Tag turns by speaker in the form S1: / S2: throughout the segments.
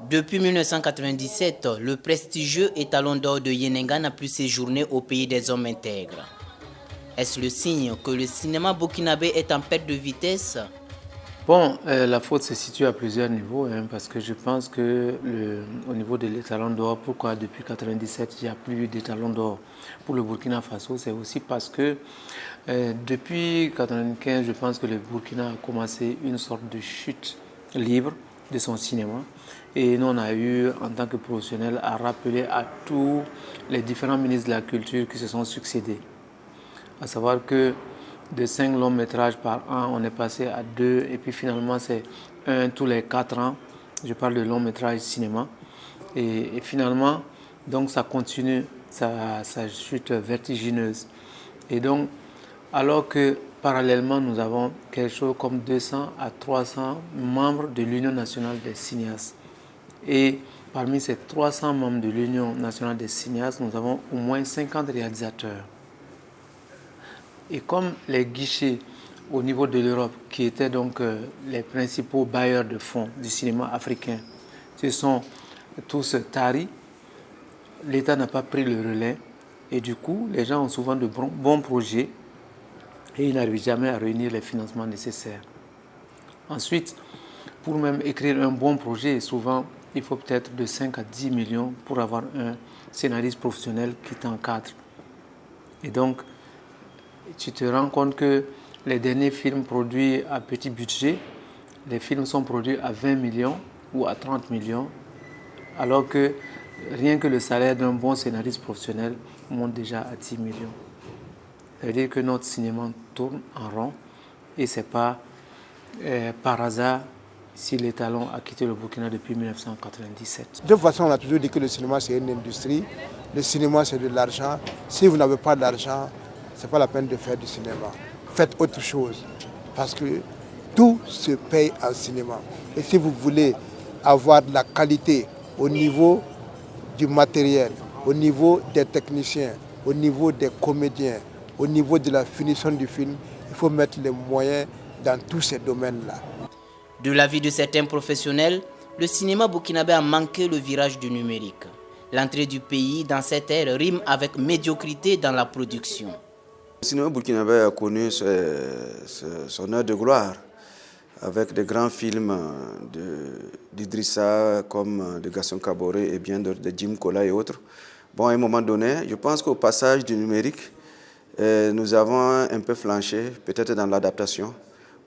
S1: Depuis 1997, le prestigieux étalon d'or de Yenenga n'a plus séjourné au pays des hommes intègres. Est-ce le signe que le cinéma burkinabé est en perte de vitesse?
S2: Bon, la faute se situe à plusieurs niveaux, parce que je pense que au niveau de l'étalon d'or, pourquoi depuis 1997 il n'y a plus d'étalon d'or pour le Burkina Faso, c'est aussi parce que depuis 1995, je pense que le Burkina a commencé une sorte de chute libre de son cinéma. Et nous, on a eu, en tant que professionnels, à rappeler à tous les différents ministres de la Culture qui se sont succédés. À savoir que de 5 longs métrages par an, on est passé à 2, et puis finalement c'est 1 tous les 4 ans. Je parle de long métrage cinéma. Et finalement, donc ça continue, sa chute vertigineuse. Et donc, alors que parallèlement, nous avons quelque chose comme 200 à 300 membres de l'Union nationale des cinéastes. Et parmi ces 300 membres de l'Union nationale des cinéastes, nous avons au moins 50 réalisateurs. Et comme les guichets au niveau de l'Europe, qui étaient donc les principaux bailleurs de fonds du cinéma africain, ce sont tous taris, l'État n'a pas pris le relais. Et du coup, les gens ont souvent de bons projets et ils n'arrivent jamais à réunir les financements nécessaires. Ensuite, pour même écrire un bon projet, souvent, il faut peut-être de 5 à 10 millions pour avoir un scénariste professionnel qui t'encadre. Et donc, tu te rends compte que les derniers films produits à petit budget, les films sont produits à 20 millions ou à 30 millions, alors que rien que le salaire d'un bon scénariste professionnel monte déjà à 10 millions. Ça veut dire que notre cinéma tourne en rond et ce n'est pas par hasard si l'étalon a quitté le Burkina depuis 1997.
S3: De toute façon, on a toujours dit que le cinéma c'est une industrie, le cinéma c'est de l'argent. Si vous n'avez pas d'argent, ce n'est pas la peine de faire du cinéma. Faites autre chose, parce que tout se paye en cinéma. Et si vous voulez avoir de la qualité au niveau du matériel, au niveau des techniciens, au niveau des comédiens, au niveau de la finition du film, il faut mettre les moyens dans tous ces domaines-là.
S1: De l'avis de certains professionnels, le cinéma burkinabé a manqué le virage du numérique. L'entrée du pays dans cette ère rime avec médiocrité dans la production.
S4: Le cinéma burkinabé a connu son heure de gloire avec des grands films d'Idrissa comme de Gaston Kaboré et bien de Jim Kola et autres. Bon, à un moment donné, je pense qu'au passage du numérique, nous avons un peu flanché, peut-être dans l'adaptation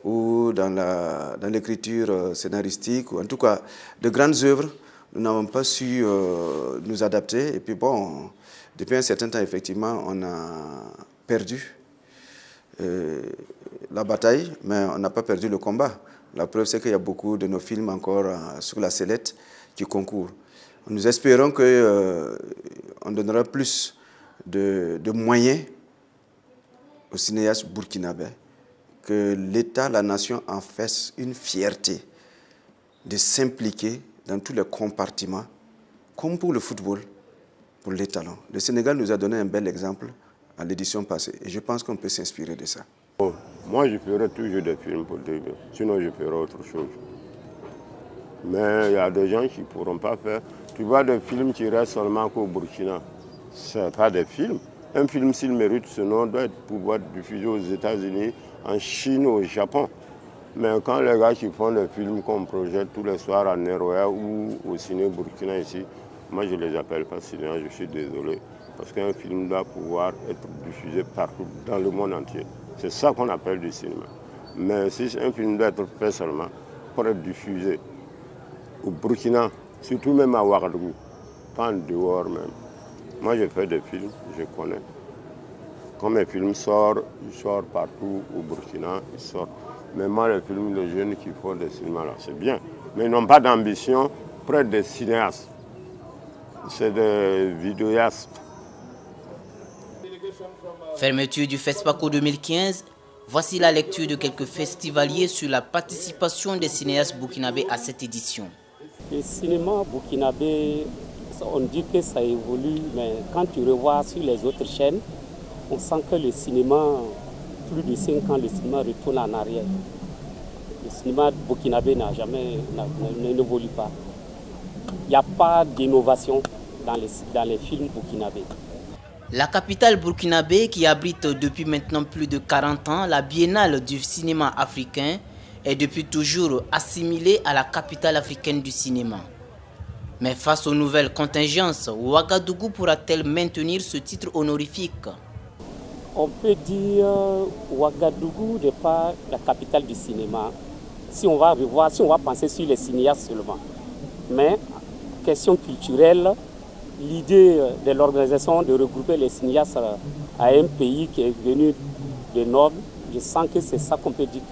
S4: ou dans l'écriture scénaristique, ou en tout cas de grandes œuvres, nous n'avons pas su nous adapter. Et puis bon, depuis un certain temps, effectivement, on a perdu la bataille, mais on n'a pas perdu le combat. La preuve, c'est qu'il y a beaucoup de nos films encore sur la sellette qui concourent. Nous espérons qu'on donnera plus de moyens aux cinéastes burkinabés, que l'État, la nation en fasse une fierté de s'impliquer dans tous les compartiments, comme pour le football, pour les talents. Le Sénégal nous a donné un bel exemple à l'édition passée et je pense qu'on peut s'inspirer de ça.
S5: Bon, moi, je ferai toujours des films pour dire, sinon je ferai autre chose. Mais il y a des gens qui ne pourront pas faire. Tu vois des films qui restent seulement qu'au Burkina. Ce n'est pas des films. Un film, s'il mérite ce nom, doit pouvoir être diffusé aux États-Unis, en Chine, au Japon. Mais quand les gars qui font des films qu'on projette tous les soirs à Neroya ou au ciné Burkina ici, moi je ne les appelle pas cinéma, je suis désolé. Parce qu'un film doit pouvoir être diffusé partout, dans le monde entier. C'est ça qu'on appelle du cinéma. Mais si un film doit être fait seulement pour être diffusé au Burkina, surtout même à Ouagadougou, pas en dehors même. Moi, je fais des films, je connais. Quand mes films sortent, ils sortent partout au Burkina, ils sortent. Mais moi, les films de jeunes qui font des cinémas, là, c'est bien. Mais ils n'ont pas d'ambition pour être des cinéastes. C'est des vidéastes.
S1: Fermeture du FESPACO 2015, voici la lecture de quelques festivaliers sur la participation des cinéastes burkinabés à cette édition.
S6: Le cinéma burkinabé, on dit que ça évolue, mais quand tu revois sur les autres chaînes, on sent que le cinéma, plus de 5 ans, le cinéma retourne en arrière. Le cinéma burkinabé n'évolue pas. Il n'y a pas d'innovation dans les films burkinabés.
S1: La capitale burkinabé, qui abrite depuis maintenant plus de 40 ans la biennale du cinéma africain, est depuis toujours assimilée à la capitale africaine du cinéma. Mais face aux nouvelles contingences, Ouagadougou pourra-t-elle maintenir ce titre honorifique?
S6: On peut dire Ouagadougou n'est pas la capitale du cinéma. Si on va penser sur les cinéastes seulement. Mais, question culturelle, l'idée de l'organisation de regrouper les cinéastes à un pays qui est venu de nord, je sens que c'est ça qu'on peut dire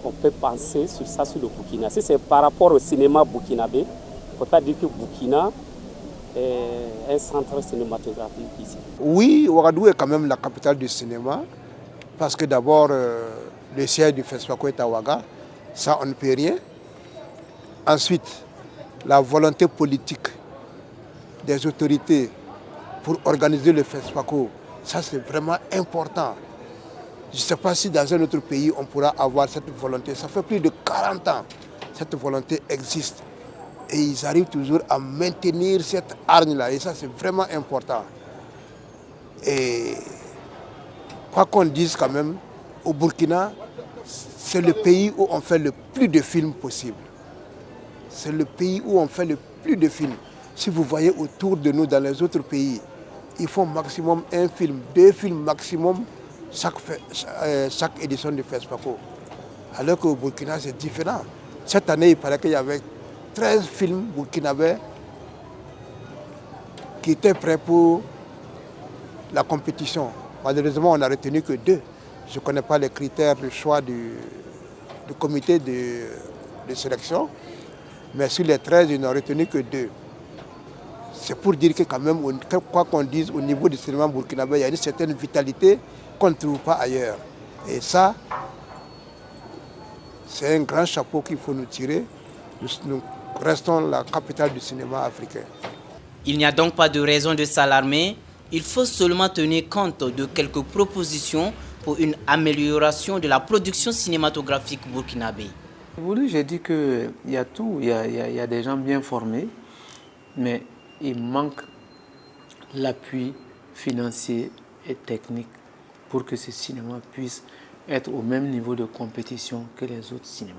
S6: qu'on peut penser sur ça, sur le Burkina. Si c'est par rapport au cinéma burkinabé, on ne peut pas dire que Burkina est un centre cinématographique ici.
S3: Oui, Ouagadougou est quand même la capitale du cinéma, parce que d'abord, le siège du FESPACO est à Ouaga, ça on ne peut rien. Ensuite, la volonté politique des autorités pour organiser le FESPACO, ça c'est vraiment important. Je ne sais pas si dans un autre pays on pourra avoir cette volonté. Ça fait plus de 40 ans que cette volonté existe. Et ils arrivent toujours à maintenir cette hargne-là. Et ça c'est vraiment important. Et quoi qu'on dise quand même, au Burkina, c'est le pays où on fait le plus de films possible. C'est le pays où on fait le plus de films. Si vous voyez autour de nous dans les autres pays, ils font maximum un film, 2 films maximum chaque édition du FESPACO. Alors qu'au Burkina, c'est différent. Cette année, il paraît qu'il y avait 13 films burkinabés qui étaient prêts pour la compétition. Malheureusement, on n'a retenu que 2. Je ne connais pas les critères de choix du comité de sélection, mais sur les 13, ils n'ont retenu que 2. C'est pour dire que quand même, quoi qu'on dise, au niveau du cinéma burkinabé, il y a une certaine vitalité qu'on ne trouve pas ailleurs. Et ça, c'est un grand chapeau qu'il faut nous tirer. Nous restons la capitale du cinéma africain.
S1: Il n'y a donc pas de raison de s'alarmer. Il faut seulement tenir compte de quelques propositions pour une amélioration de la production cinématographique burkinabé.
S2: J'ai dit qu'il y a tout, il y a des gens bien formés, mais il manque l'appui financier et technique pour que ce cinéma puisse être au même niveau de compétition que les autres cinémas.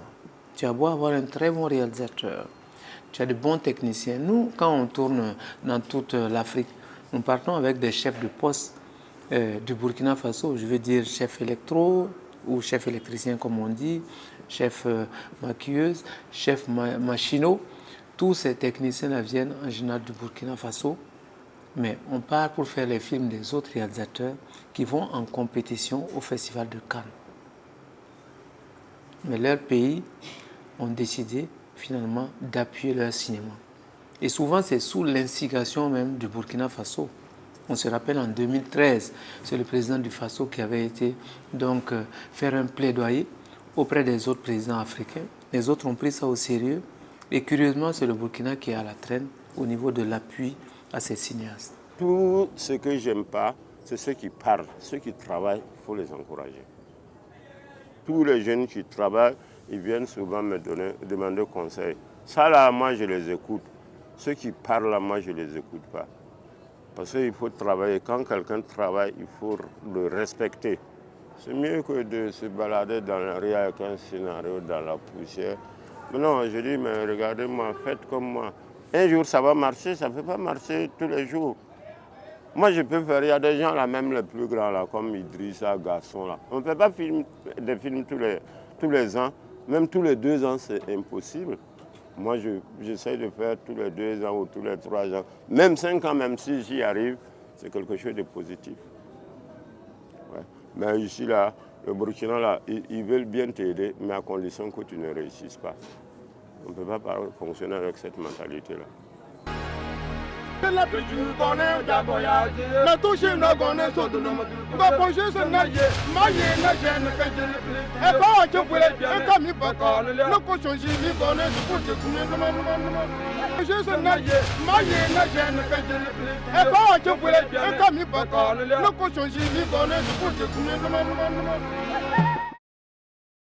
S2: Tu as beau avoir un très bon réalisateur, tu as de bons techniciens. Nous, quand on tourne dans toute l'Afrique, nous partons avec des chefs de poste du Burkina Faso, je veux dire chef électro ou chef électricien comme on dit, chef maquilleuse, chef machino. Tous ces techniciens viennent en général du Burkina Faso, mais on part pour faire les films des autres réalisateurs qui vont en compétition au Festival de Cannes. Mais leurs pays ont décidé finalement d'appuyer leur cinéma. Et souvent c'est sous l'instigation même du Burkina Faso. On se rappelle en 2013, c'est le président du Faso qui avait été donc faire un plaidoyer auprès des autres présidents africains. Les autres ont pris ça au sérieux. Et curieusement, c'est le Burkina qui est à la traîne au niveau de l'appui à ces cinéastes.
S5: Tout ce que j'aime pas, c'est ceux qui parlent. Ceux qui travaillent, il faut les encourager. Tous les jeunes qui travaillent, ils viennent souvent me demander conseil. Ça là, moi je les écoute. Ceux qui parlent là, moi je les écoute pas. Parce qu'il faut travailler. Quand quelqu'un travaille, il faut le respecter. C'est mieux que de se balader dans la rue avec un scénario dans la poussière. Mais non, je dis, mais regardez-moi, faites comme moi. Un jour, ça va marcher, ça ne peut pas marcher tous les jours. Moi, je peux faire, il y a des gens là, même les plus grands, là, comme Idrissa, Garçon, là. On ne peut pas filmer des films tous les ans. Même tous les 2 ans, c'est impossible. Moi, j'essaie de faire tous les 2 ans ou tous les 3 ans. Même 5 ans, même si j'y arrive, c'est quelque chose de positif. Ouais. Mais ici, là, le Burkina, là, ils veulent bien t'aider, mais à condition que tu ne réussisses pas. On ne peut pas fonctionner avec cette mentalité-là.
S7: La plus du bonheur d'avoyage, la touche n'a gagné son nom. Va pencher ce naïe, maillé la gêne que je le plais. Et pas que vous l'avez bien, comme il va parler. Le cochon, j'ai mis bonheur pour te couler le moment. Je ce naïe, maillé la gêne que je le plais. Et pas que vous l'avez bien, comme il va parler. Le cochon, j'ai mis bonheur pour te couler le moment.